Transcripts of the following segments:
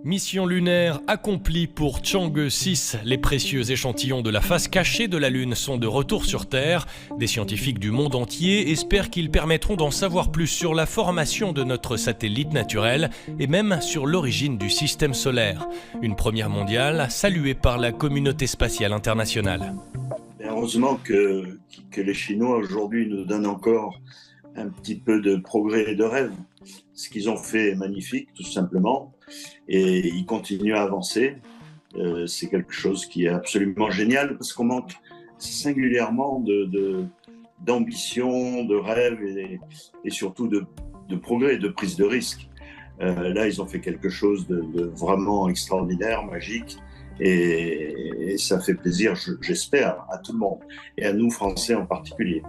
Mission lunaire accomplie pour Chang'e 6. Les précieux échantillons de la face cachée de la Lune sont de retour sur Terre. Des scientifiques du monde entier espèrent qu'ils permettront d'en savoir plus sur la formation de notre satellite naturel et même sur l'origine du système solaire. Une première mondiale saluée par la communauté spatiale internationale. Heureusement que les Chinois aujourd'hui nous donnent encore un petit peu de progrès et de rêve. Ce qu'ils ont fait est magnifique, tout simplement, et ils continuent à avancer. C'est quelque chose qui est absolument génial parce qu'on manque singulièrement d'ambition, de rêve et surtout de progrès, de prise de risque. Là, ils ont fait quelque chose de vraiment extraordinaire, magique, et ça fait plaisir, j'espère, à tout le monde, et à nous, Français en particulier.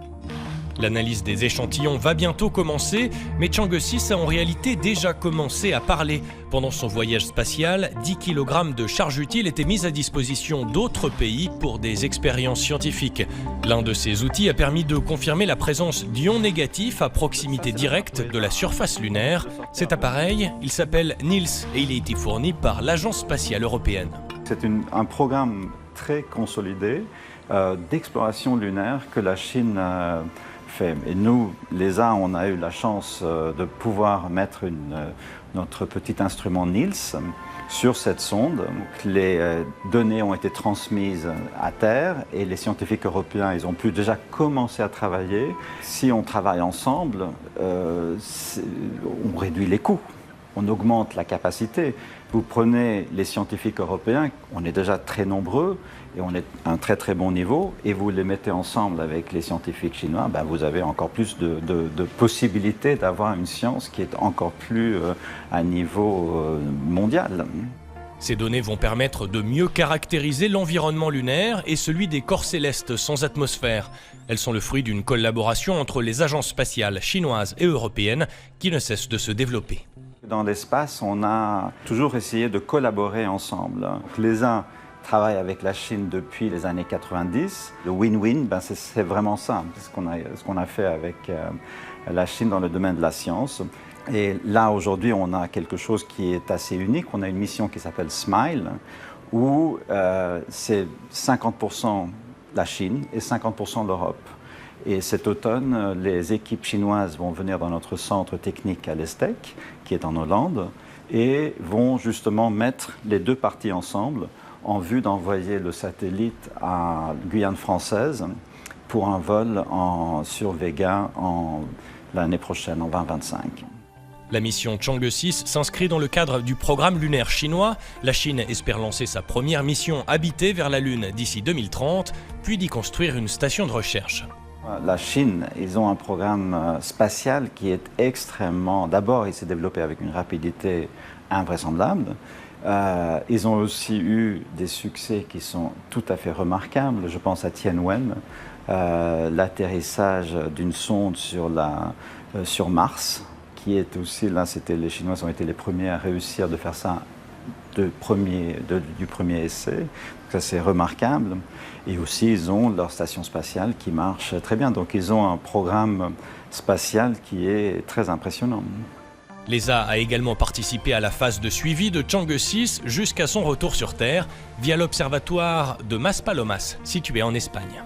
L'analyse des échantillons va bientôt commencer, mais Chang'e 6 a en réalité déjà commencé à parler. Pendant son voyage spatial, 10 kg de charges utiles étaient mis à disposition d'autres pays pour des expériences scientifiques. L'un de ces outils a permis de confirmer la présence d'ions négatifs à proximité directe de la surface lunaire. Cet appareil, il s'appelle NILS et il a été fourni par l'Agence spatiale européenne. C'est un programme très consolidé d'exploration lunaire que la Chine fait. Et nous, l'ESA, on a eu la chance de pouvoir mettre notre petit instrument NILS sur cette sonde. Les données ont été transmises à terre et les scientifiques européens, ils ont pu déjà commencer à travailler. Si on travaille ensemble, on réduit les coûts. On augmente la capacité. Vous prenez les scientifiques européens, on est déjà très nombreux et on est à un très très bon niveau, et vous les mettez ensemble avec les scientifiques chinois, vous avez encore plus de possibilités d'avoir une science qui est encore plus à niveau mondial. Ces données vont permettre de mieux caractériser l'environnement lunaire et celui des corps célestes sans atmosphère. Elles sont le fruit d'une collaboration entre les agences spatiales chinoises et européennes qui ne cessent de se développer. Dans l'espace, on a toujours essayé de collaborer ensemble. L'ESA travaille avec la Chine depuis les années 90. Le win-win, c'est vraiment ça, ce qu'on a fait avec la Chine dans le domaine de la science. Et là, aujourd'hui, on a quelque chose qui est assez unique. On a une mission qui s'appelle SMILE, où c'est 50% la Chine et 50% l'Europe. Et cet automne, les équipes chinoises vont venir dans notre centre technique à l'Estec, qui est en Hollande, et vont justement mettre les deux parties ensemble en vue d'envoyer le satellite à Guyane française pour un vol sur Vega l'année prochaine, en 2025. La mission Chang'e 6 s'inscrit dans le cadre du programme lunaire chinois. La Chine espère lancer sa première mission habitée vers la Lune d'ici 2030, puis d'y construire une station de recherche. La Chine, ils ont un programme spatial qui est extrêmement... D'abord, il s'est développé avec une rapidité invraisemblable. Ils ont aussi eu des succès qui sont tout à fait remarquables. Je pense à Tianwen, l'atterrissage d'une sonde sur Mars, qui est aussi, là, les Chinois ont été les premiers à réussir de faire ça du premier essai. Ça, c'est remarquable. Et aussi, ils ont leur station spatiale qui marche très bien. Donc, ils ont un programme spatial qui est très impressionnant. L'ESA a également participé à la phase de suivi de Chang'e 6 jusqu'à son retour sur Terre via l'observatoire de Maspalomas, situé en Espagne.